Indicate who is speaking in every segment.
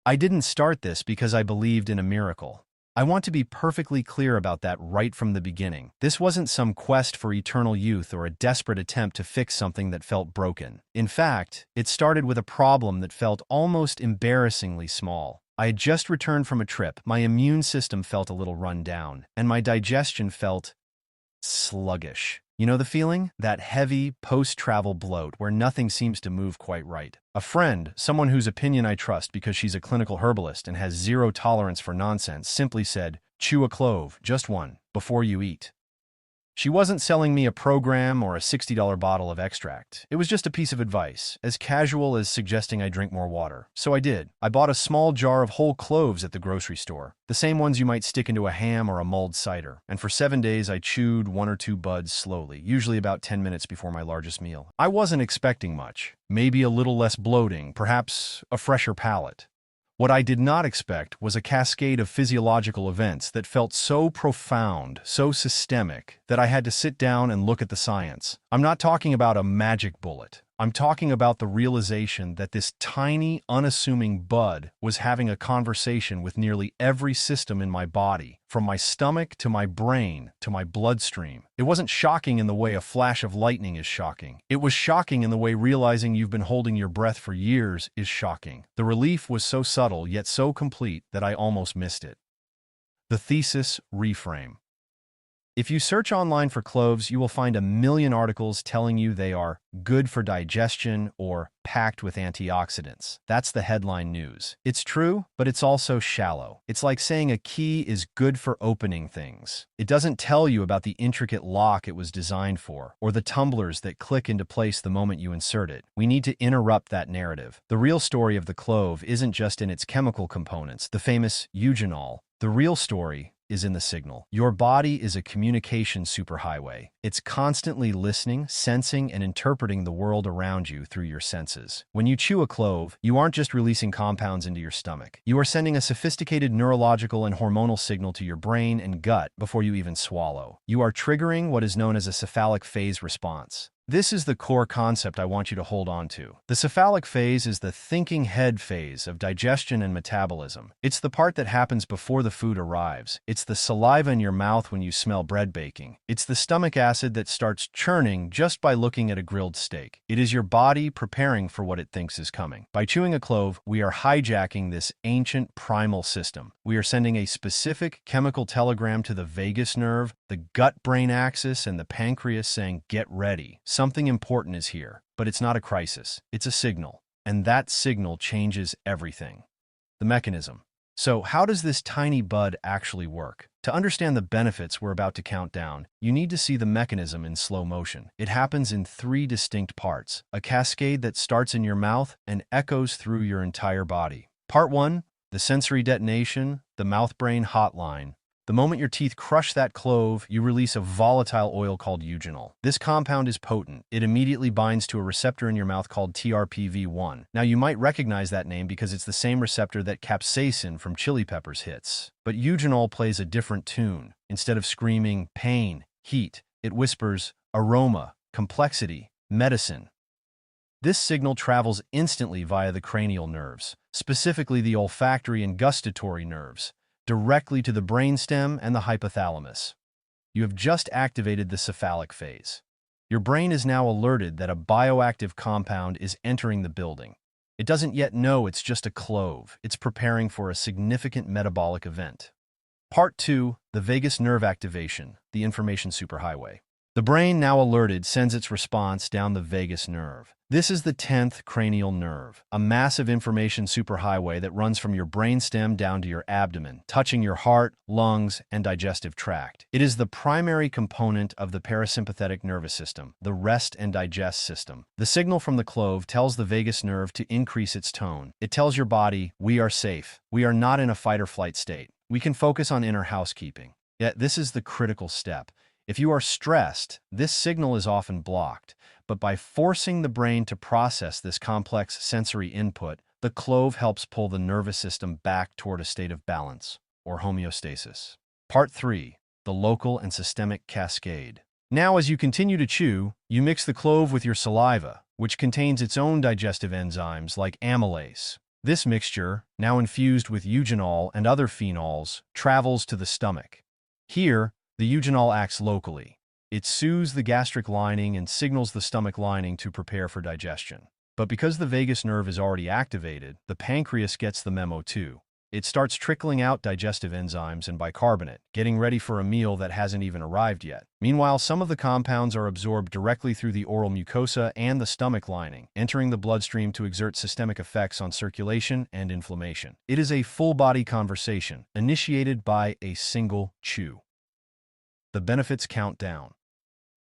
Speaker 1: I didn't start this because I believed in a miracle. I want to be perfectly clear about that right from the beginning. This wasn't some quest for eternal youth or a desperate attempt to fix something that felt broken. In fact, it started with a problem that felt almost embarrassingly small. I had just returned from a trip, my immune system felt a little run down, and my digestion felt sluggish. You know the feeling? That heavy, post-travel bloat where nothing seems to move quite right. A friend, someone whose opinion I trust because she's a clinical herbalist and has zero tolerance for nonsense, simply said, "Chew a clove, just one, before you eat." She wasn't selling me a program or a $60 bottle of extract. It was just a piece of advice, as casual as suggesting I drink more water. So I did. I bought a small jar of whole cloves at the grocery store, the same ones you might stick into a ham or a mulled cider. And for 7 days, I chewed 1 or 2 buds slowly, usually about 10 minutes before my largest meal. I wasn't expecting much. Maybe a little less bloating, perhaps a fresher palate. What I did not expect was a cascade of physiological events that felt so profound, so systemic, that I had to sit down and look at the science. I'm not talking about a magic bullet. I'm talking about the realization that this tiny, unassuming bud was having a conversation with nearly every system in my body, from my stomach to my brain to my bloodstream. It wasn't shocking in the way a flash of lightning is shocking. It was shocking in the way realizing you've been holding your breath for years is shocking. The relief was so subtle yet so complete that I almost missed it. The thesis reframe. If you search online for cloves, you will find a million articles telling you they are good for digestion or packed with antioxidants. That's the headline news. It's true, but it's also shallow. It's like saying a key is good for opening things. It doesn't tell you about the intricate lock it was designed for, or the tumblers that click into place the moment you insert it. We need to interrupt that narrative. The real story of the clove isn't just in its chemical components, the famous Eugenol. The real story is in the signal. Your body is a communication superhighway. It's constantly listening, sensing, and interpreting the world around you through your senses. When you chew a clove, you aren't just releasing compounds into your stomach. You are sending a sophisticated neurological and hormonal signal to your brain and gut before you even swallow. You are triggering what is known as a cephalic phase response. This is the core concept I want you to hold on to. The cephalic phase is the thinking head phase of digestion and metabolism. It's the part that happens before the food arrives. It's the saliva in your mouth when you smell bread baking. It's the stomach acid that starts churning just by looking at a grilled steak. It is your body preparing for what it thinks is coming. By chewing a clove, we are hijacking this ancient primal system. We are sending a specific chemical telegram to the vagus nerve, the gut-brain axis, and the pancreas saying, "Get ready. Something important is here." But it's not a crisis. It's a signal. And that signal changes everything. The mechanism. So how does this tiny bud actually work? To understand the benefits we're about to count down, you need to see the mechanism in slow motion. It happens in 3 distinct parts, a cascade that starts in your mouth and echoes through your entire body. Part 1, the sensory detonation, the mouth-brain hotline. The moment your teeth crush that clove, you release a volatile oil called eugenol. This compound is potent. It immediately binds to a receptor in your mouth called TRPV1. Now, you might recognize that name because it's the same receptor that capsaicin from chili peppers hits. But eugenol plays a different tune. Instead of screaming pain, heat, it whispers aroma, complexity, medicine. This signal travels instantly via the cranial nerves, specifically the olfactory and gustatory nerves, directly to the brainstem and the hypothalamus. You have just activated the cephalic phase. Your brain is now alerted that a bioactive compound is entering the building. It doesn't yet know it's just a clove. It's preparing for a significant metabolic event. Part 2, the vagus nerve activation, the information superhighway. The brain, now alerted, sends its response down the vagus nerve. This is the 10th cranial nerve, a massive information superhighway that runs from your brainstem down to your abdomen, touching your heart, lungs, and digestive tract. It is the primary component of the parasympathetic nervous system, the rest and digest system. The signal from the clove tells the vagus nerve to increase its tone. It tells your body, we are safe. We are not in a fight or flight state. We can focus on inner housekeeping. Yet this is the critical step. If you are stressed, this signal is often blocked, but by forcing the brain to process this complex sensory input, the clove helps pull the nervous system back toward a state of balance, or homeostasis. Part 3, the local and systemic cascade. Now, as you continue to chew, you mix the clove with your saliva, which contains its own digestive enzymes like amylase. This mixture, now infused with eugenol and other phenols, travels to the stomach. Here, the eugenol acts locally. It soothes the gastric lining and signals the stomach lining to prepare for digestion. But because the vagus nerve is already activated, the pancreas gets the memo too. It starts trickling out digestive enzymes and bicarbonate, getting ready for a meal that hasn't even arrived yet. Meanwhile, some of the compounds are absorbed directly through the oral mucosa and the stomach lining, entering the bloodstream to exert systemic effects on circulation and inflammation. It is a full-body conversation, initiated by a single chew. The benefits count down.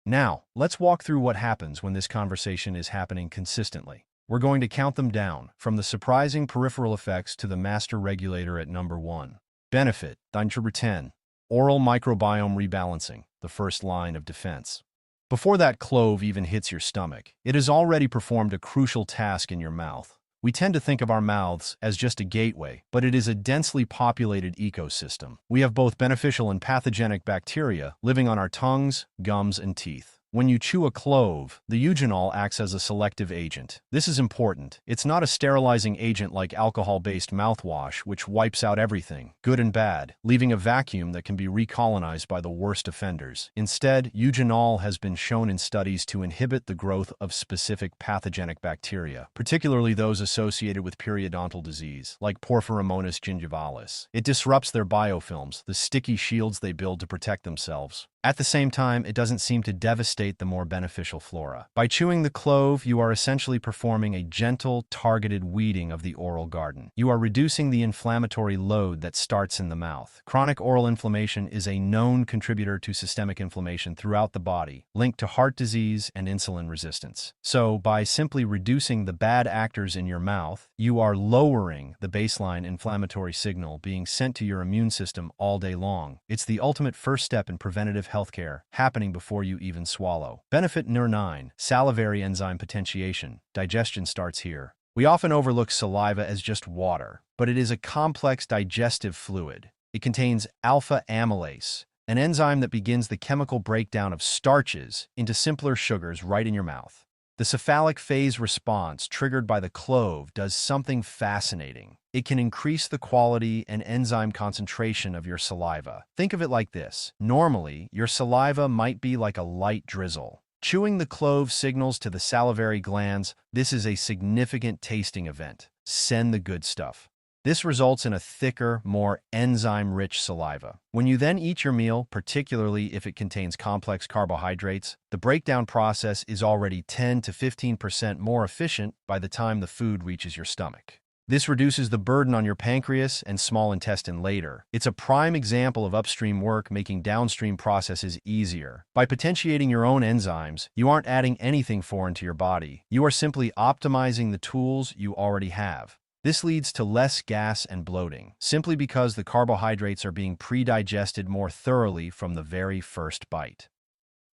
Speaker 1: Now, let's walk through what happens when this conversation is happening consistently. We're going to count them down, from the surprising peripheral effects to the master regulator at number 1. Benefit, number 10. Oral microbiome rebalancing, the first line of defense. Before that clove even hits your stomach, it has already performed a crucial task in your mouth. We tend to think of our mouths as just a gateway, but it is a densely populated ecosystem. We have both beneficial and pathogenic bacteria living on our tongues, gums, and teeth. When you chew a clove, the eugenol acts as a selective agent. This is important. It's not a sterilizing agent like alcohol-based mouthwash, which wipes out everything, good and bad, leaving a vacuum that can be recolonized by the worst offenders. Instead, eugenol has been shown in studies to inhibit the growth of specific pathogenic bacteria, particularly those associated with periodontal disease, like Porphyromonas gingivalis. It disrupts their biofilms, the sticky shields they build to protect themselves. At the same time, it doesn't seem to devastate the more beneficial flora. By chewing the clove, you are essentially performing a gentle, targeted weeding of the oral garden. You are reducing the inflammatory load that starts in the mouth. Chronic oral inflammation is a known contributor to systemic inflammation throughout the body, linked to heart disease and insulin resistance. So, by simply reducing the bad actors in your mouth, you are lowering the baseline inflammatory signal being sent to your immune system all day long. It's the ultimate first step in preventative healthcare, happening before you even swallow. Benefit number 9, salivary enzyme potentiation. Digestion starts here. We often overlook saliva as just water, but it is a complex digestive fluid. It contains alpha amylase, an enzyme that begins the chemical breakdown of starches into simpler sugars right in your mouth. The cephalic phase response triggered by the clove does something fascinating. It can increase the quality and enzyme concentration of your saliva. Think of it like this. Normally, your saliva might be like a light drizzle. Chewing the clove signals to the salivary glands, this is a significant tasting event. Send the good stuff. This results in a thicker, more enzyme-rich saliva. When you then eat your meal, particularly if it contains complex carbohydrates, the breakdown process is already 10 to 15% more efficient by the time the food reaches your stomach. This reduces the burden on your pancreas and small intestine later. It's a prime example of upstream work making downstream processes easier. By potentiating your own enzymes, you aren't adding anything foreign to your body. You are simply optimizing the tools you already have. This leads to less gas and bloating, simply because the carbohydrates are being pre-digested more thoroughly from the very first bite.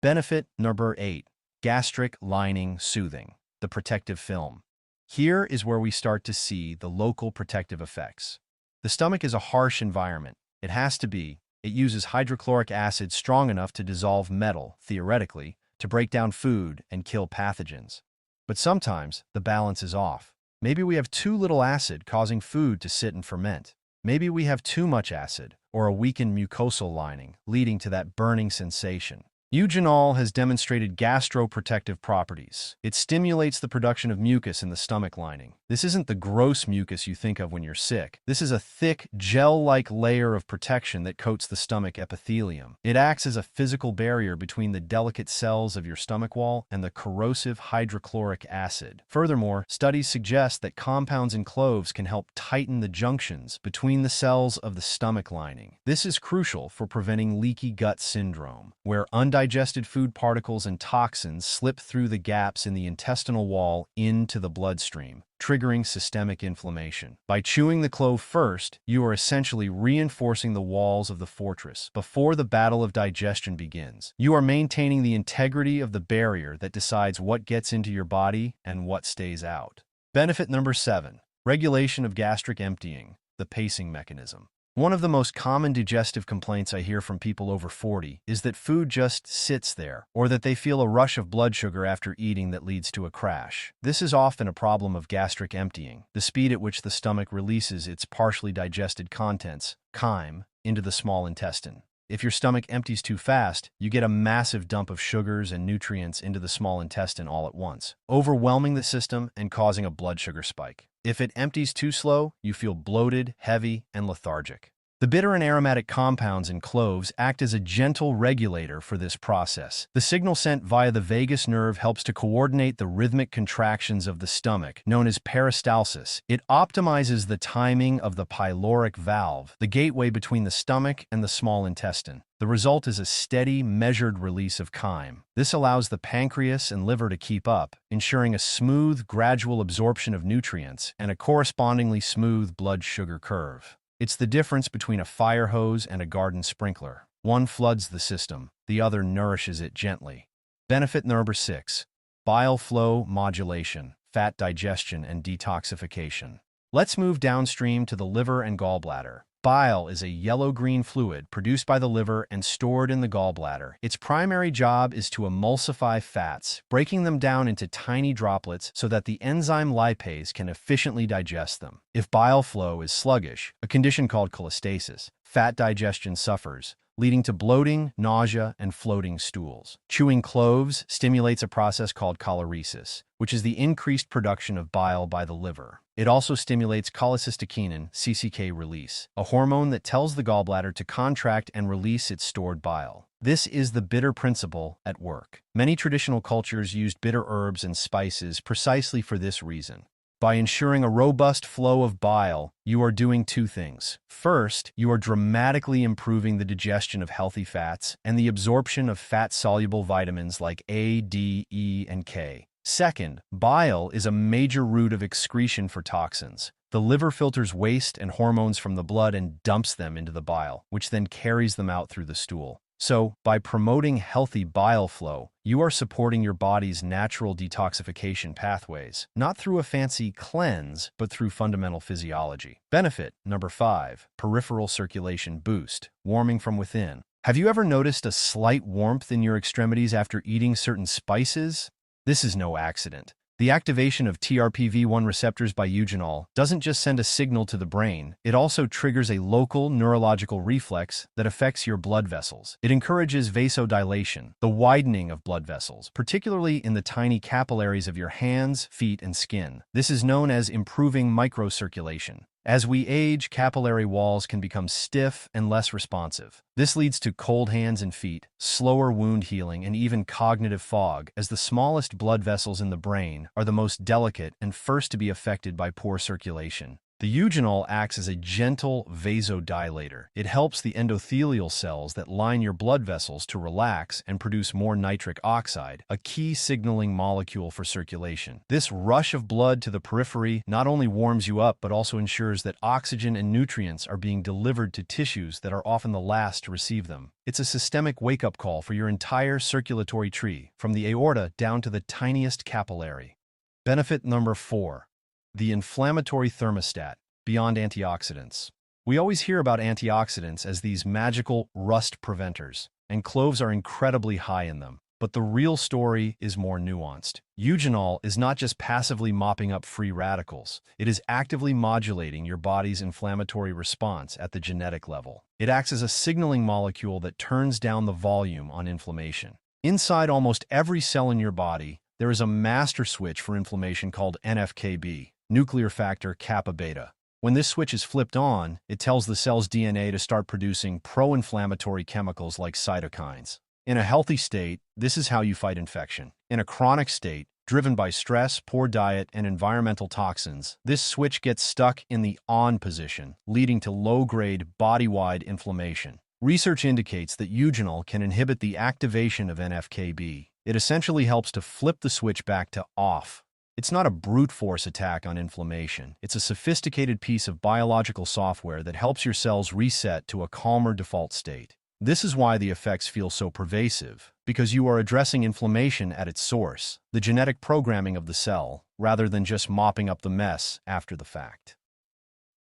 Speaker 1: Benefit number 8, gastric lining soothing, the protective film. Here is where we start to see the local protective effects. The stomach is a harsh environment. It has to be. It uses hydrochloric acid strong enough to dissolve metal, theoretically, to break down food and kill pathogens. But sometimes the balance is off. Maybe we have too little acid causing food to sit and ferment. Maybe we have too much acid or a weakened mucosal lining, leading to that burning sensation. Eugenol has demonstrated gastroprotective properties. It stimulates the production of mucus in the stomach lining. This isn't the gross mucus you think of when you're sick. This is a thick, gel-like layer of protection that coats the stomach epithelium. It acts as a physical barrier between the delicate cells of your stomach wall and the corrosive hydrochloric acid. Furthermore, studies suggest that compounds in cloves can help tighten the junctions between the cells of the stomach lining. This is crucial for preventing leaky gut syndrome, where undigested food particles and toxins slip through the gaps in the intestinal wall into the bloodstream, triggering systemic inflammation. By chewing the clove first, you are essentially reinforcing the walls of the fortress before the battle of digestion begins. You are maintaining the integrity of the barrier that decides what gets into your body and what stays out. Benefit number 7, regulation of gastric emptying, the pacing mechanism. One of the most common digestive complaints I hear from people over 40 is that food just sits there, or that they feel a rush of blood sugar after eating that leads to a crash. This is often a problem of gastric emptying, the speed at which the stomach releases its partially digested contents, chyme, into the small intestine. If your stomach empties too fast, you get a massive dump of sugars and nutrients into the small intestine all at once, overwhelming the system and causing a blood sugar spike. If it empties too slow, you feel bloated, heavy, and lethargic. The bitter and aromatic compounds in cloves act as a gentle regulator for this process. The signal sent via the vagus nerve helps to coordinate the rhythmic contractions of the stomach, known as peristalsis. It optimizes the timing of the pyloric valve, the gateway between the stomach and the small intestine. The result is a steady, measured release of chyme. This allows the pancreas and liver to keep up, ensuring a smooth, gradual absorption of nutrients and a correspondingly smooth blood sugar curve. It's the difference between a fire hose and a garden sprinkler. One floods the system, the other nourishes it gently. Benefit number 6. Bile flow modulation, fat digestion, and detoxification. Let's move downstream to the liver and gallbladder. Bile is a yellow-green fluid produced by the liver and stored in the gallbladder. Its primary job is to emulsify fats, breaking them down into tiny droplets so that the enzyme lipase can efficiently digest them. If bile flow is sluggish, a condition called cholestasis, fat digestion suffers, leading to bloating, nausea, and floating stools. Chewing cloves stimulates a process called choleresis, which is the increased production of bile by the liver. It also stimulates cholecystokinin (CCK) release, a hormone that tells the gallbladder to contract and release its stored bile. This is the bitter principle at work. Many traditional cultures used bitter herbs and spices precisely for this reason. By ensuring a robust flow of bile, you are doing two things. First, you are dramatically improving the digestion of healthy fats and the absorption of fat-soluble vitamins like A, D, E, and K. Second, bile is a major route of excretion for toxins. The liver filters waste and hormones from the blood and dumps them into the bile, which then carries them out through the stool. So, by promoting healthy bile flow, you are supporting your body's natural detoxification pathways, not through a fancy cleanse, but through fundamental physiology. Benefit number 5, peripheral circulation boost, warming from within. Have you ever noticed a slight warmth in your extremities after eating certain spices? This is no accident. The activation of TRPV1 receptors by eugenol doesn't just send a signal to the brain, it also triggers a local neurological reflex that affects your blood vessels. It encourages vasodilation, the widening of blood vessels, particularly in the tiny capillaries of your hands, feet, and skin. This is known as improving microcirculation. As we age, capillary walls can become stiff and less responsive. This leads to cold hands and feet, slower wound healing, and even cognitive fog, as the smallest blood vessels in the brain are the most delicate and first to be affected by poor circulation. The eugenol acts as a gentle vasodilator. It helps the endothelial cells that line your blood vessels to relax and produce more nitric oxide, a key signaling molecule for circulation. This rush of blood to the periphery not only warms you up but also ensures that oxygen and nutrients are being delivered to tissues that are often the last to receive them. It's a systemic wake-up call for your entire circulatory tree, from the aorta down to the tiniest capillary. Benefit number 4. The inflammatory thermostat, beyond antioxidants. We always hear about antioxidants as these magical rust preventers, and cloves are incredibly high in them. But the real story is more nuanced. Eugenol is not just passively mopping up free radicals. It is actively modulating your body's inflammatory response at the genetic level. It acts as a signaling molecule that turns down the volume on inflammation. Inside almost every cell in your body, there is a master switch for inflammation called NF-κB. Nuclear factor kappa beta. When this switch is flipped on, it tells the cell's DNA to start producing pro-inflammatory chemicals like cytokines. In a healthy state, this is how you fight infection. In a chronic state, driven by stress, poor diet, and environmental toxins, this switch gets stuck in the on position, leading to low-grade, body-wide inflammation. Research indicates that eugenol can inhibit the activation of NF-κB. It essentially helps to flip the switch back to off. It's not a brute force attack on inflammation. It's a sophisticated piece of biological software that helps your cells reset to a calmer default state. This is why the effects feel so pervasive, because you are addressing inflammation at its source, the genetic programming of the cell, rather than just mopping up the mess after the fact.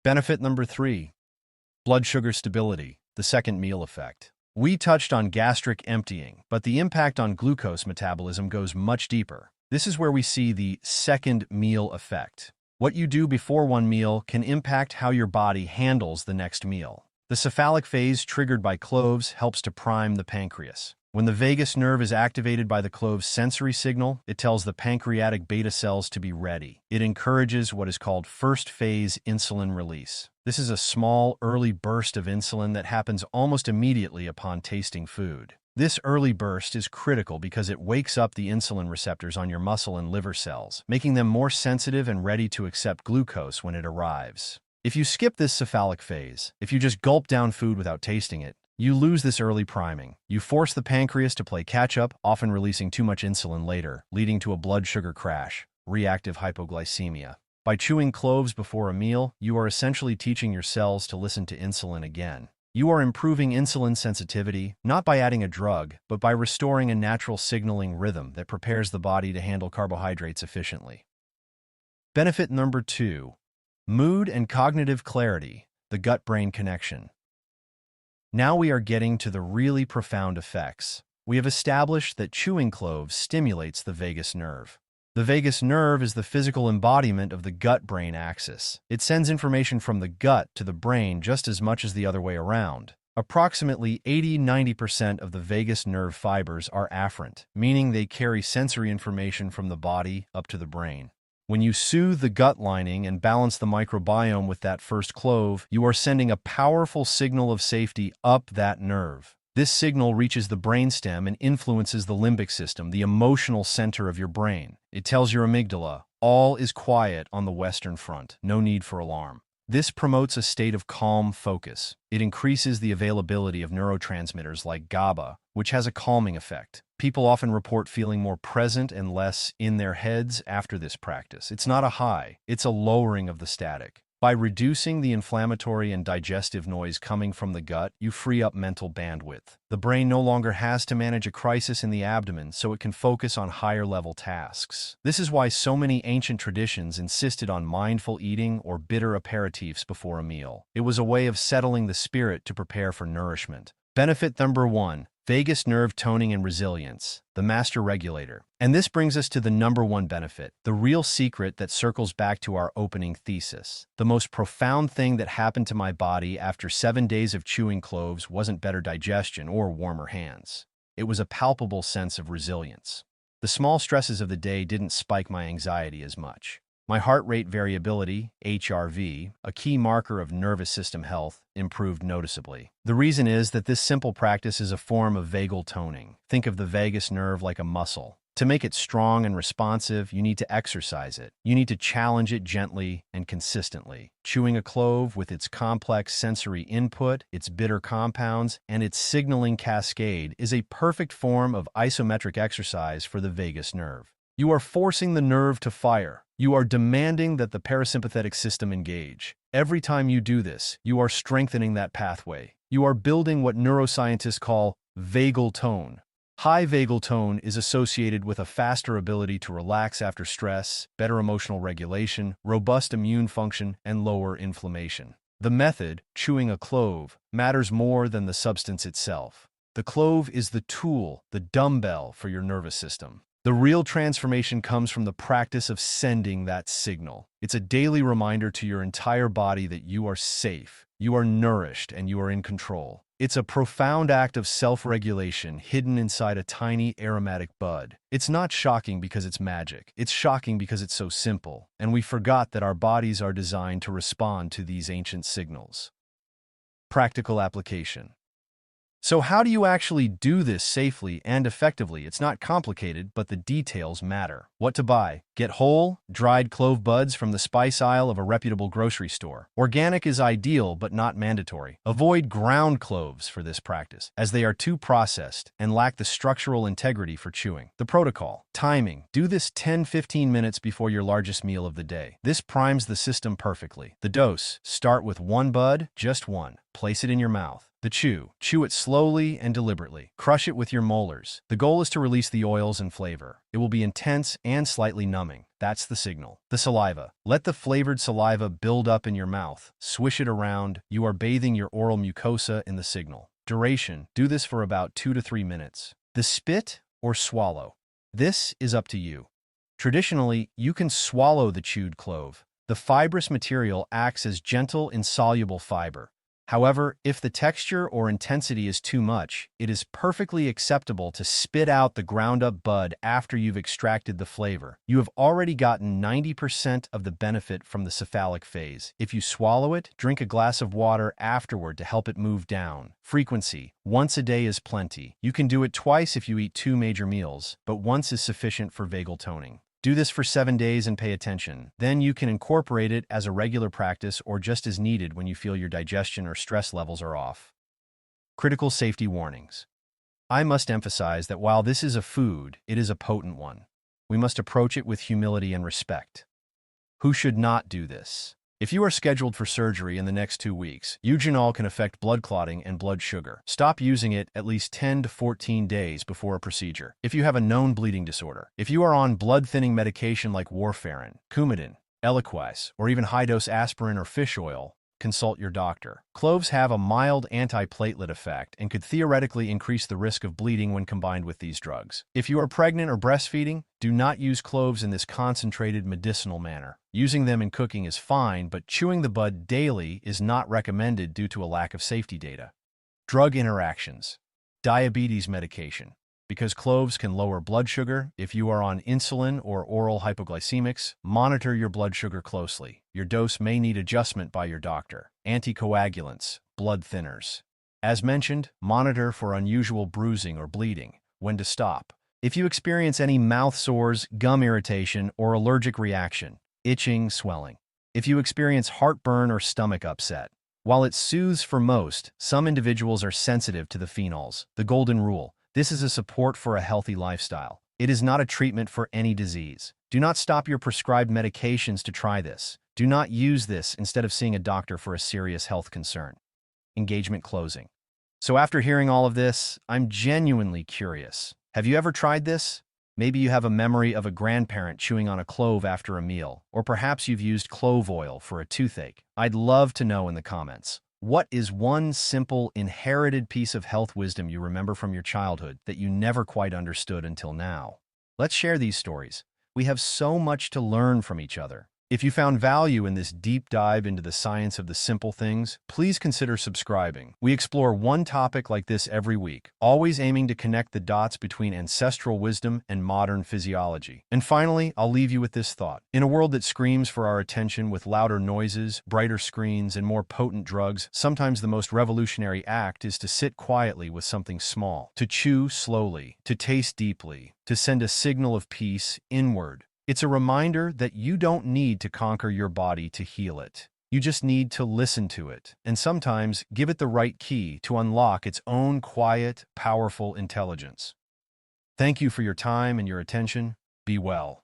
Speaker 1: Benefit number 3. Blood sugar stability, the second meal effect. We touched on gastric emptying, but the impact on glucose metabolism goes much deeper. This is where we see the second meal effect. What you do before one meal can impact how your body handles the next meal. The cephalic phase triggered by cloves helps to prime the pancreas. When the vagus nerve is activated by the clove's sensory signal, it tells the pancreatic beta cells to be ready. It encourages what is called first-phase insulin release. This is a small, early burst of insulin that happens almost immediately upon tasting food. This early burst is critical because it wakes up the insulin receptors on your muscle and liver cells, making them more sensitive and ready to accept glucose when it arrives. If you skip this cephalic phase, if you just gulp down food without tasting it, you lose this early priming. You force the pancreas to play catch-up, often releasing too much insulin later, leading to a blood sugar crash, reactive hypoglycemia. By chewing cloves before a meal, you are essentially teaching your cells to listen to insulin again. You are improving insulin sensitivity, not by adding a drug, but by restoring a natural signaling rhythm that prepares the body to handle carbohydrates efficiently. Benefit number 2. Mood and cognitive clarity, the gut-brain connection. Now we are getting to the really profound effects. We have established that chewing cloves stimulates the vagus nerve. The vagus nerve is the physical embodiment of the gut-brain axis. It sends information from the gut to the brain just as much as the other way around. Approximately 80–90% of the vagus nerve fibers are afferent, meaning they carry sensory information from the body up to the brain. When you soothe the gut lining and balance the microbiome with that first clove, you are sending a powerful signal of safety up that nerve. This signal reaches the brainstem and influences the limbic system, the emotional center of your brain. It tells your amygdala, all is quiet on the Western Front, no need for alarm. This promotes a state of calm focus. It increases the availability of neurotransmitters like GABA, which has a calming effect. People often report feeling more present and less in their heads after this practice. It's not a high, it's a lowering of the static. By reducing the inflammatory and digestive noise coming from the gut, you free up mental bandwidth. The brain no longer has to manage a crisis in the abdomen, so it can focus on higher-level tasks. This is why so many ancient traditions insisted on mindful eating or bitter aperitifs before a meal. It was a way of settling the spirit to prepare for nourishment. Benefit number 1. Vagus nerve toning and resilience, the master regulator. And this brings us to the number 1 benefit, the real secret that circles back to our opening thesis. The most profound thing that happened to my body after 7 days of chewing cloves wasn't better digestion or warmer hands. It was a palpable sense of resilience. The small stresses of the day didn't spike my anxiety as much. My heart rate variability, HRV, a key marker of nervous system health, improved noticeably. The reason is that this simple practice is a form of vagal toning. Think of the vagus nerve like a muscle. To make it strong and responsive, you need to exercise it. You need to challenge it gently and consistently. Chewing a clove with its complex sensory input, its bitter compounds, and its signaling cascade is a perfect form of isometric exercise for the vagus nerve. You are forcing the nerve to fire. You are demanding that the parasympathetic system engage. Every time you do this, you are strengthening that pathway. You are building what neuroscientists call vagal tone. High vagal tone is associated with a faster ability to relax after stress, better emotional regulation, robust immune function, and lower inflammation. The method, chewing a clove, matters more than the substance itself. The clove is the tool, the dumbbell for your nervous system. The real transformation comes from the practice of sending that signal. It's a daily reminder to your entire body that you are safe, you are nourished, and you are in control. It's a profound act of self-regulation hidden inside a tiny aromatic bud. It's not shocking because it's magic. It's shocking because it's so simple, and we forgot that our bodies are designed to respond to these ancient signals. Practical application. So how do you actually do this safely and effectively? It's not complicated, but the details matter. What to buy? Get whole, dried clove buds from the spice aisle of a reputable grocery store. Organic is ideal, but not mandatory. Avoid ground cloves for this practice, as they are too processed and lack the structural integrity for chewing. The protocol. Timing. Do this 10–15 minutes before your largest meal of the day. This primes the system perfectly. The dose. Start with 1 bud, just 1. Place it in your mouth. The chew. Chew it slowly and deliberately. Crush it with your molars. The goal is to release the oils and flavor. It will be intense and slightly numbing. That's the signal. The saliva. Let the flavored saliva build up in your mouth. Swish it around. You are bathing your oral mucosa in the signal. Duration. Do this for about 2 to 3 minutes. The spit or swallow. This is up to you. Traditionally, you can swallow the chewed clove. The fibrous material acts as gentle, insoluble fiber. However, if the texture or intensity is too much, it is perfectly acceptable to spit out the ground-up bud after you've extracted the flavor. You have already gotten 90% of the benefit from the cephalic phase. If you swallow it, drink a glass of water afterward to help it move down. Frequency. Once a day is plenty. You can do it twice if you eat 2 major meals, but once is sufficient for vagal toning. Do this for 7 days and pay attention. Then you can incorporate it as a regular practice or just as needed when you feel your digestion or stress levels are off. Critical safety warnings. I must emphasize that while this is a food, it is a potent one. We must approach it with humility and respect. Who should not do this? If you are scheduled for surgery in the next 2 weeks, Eugenol can affect blood clotting and blood sugar. Stop using it at least 10 to 14 days before a procedure. If you have a known bleeding disorder, if you are on blood-thinning medication like warfarin, Coumadin, Eliquis, or even high-dose aspirin or fish oil, consult your doctor. Cloves have a mild antiplatelet effect and could theoretically increase the risk of bleeding when combined with these drugs. If you are pregnant or breastfeeding, do not use cloves in this concentrated medicinal manner. Using them in cooking is fine, but chewing the bud daily is not recommended due to a lack of safety data. Drug interactions. Diabetes medication. Because cloves can lower blood sugar, if you are on insulin or oral hypoglycemics, monitor your blood sugar closely. Your dose may need adjustment by your doctor. Anticoagulants, blood thinners. As mentioned, monitor for unusual bruising or bleeding. When to stop. If you experience any mouth sores, gum irritation, or allergic reaction, itching, swelling. If you experience heartburn or stomach upset. While it soothes for most, some individuals are sensitive to the phenols. The golden rule. This is a support for a healthy lifestyle. It is not a treatment for any disease. Do not stop your prescribed medications to try this. Do not use this instead of seeing a doctor for a serious health concern. Engagement closing. So after hearing all of this, I'm genuinely curious. Have you ever tried this? Maybe you have a memory of a grandparent chewing on a clove after a meal, or perhaps you've used clove oil for a toothache. I'd love to know in the comments. What is one simple, inherited piece of health wisdom you remember from your childhood that you never quite understood until now? Let's share these stories. We have so much to learn from each other. If you found value in this deep dive into the science of the simple things, please consider subscribing. We explore one topic like this every week, always aiming to connect the dots between ancestral wisdom and modern physiology. And finally, I'll leave you with this thought. In a world that screams for our attention with louder noises, brighter screens, and more potent drugs, sometimes the most revolutionary act is to sit quietly with something small, to chew slowly, to taste deeply, to send a signal of peace inward. It's a reminder that you don't need to conquer your body to heal it. You just need to listen to it, and sometimes give it the right key to unlock its own quiet, powerful intelligence. Thank you for your time and your attention. Be well.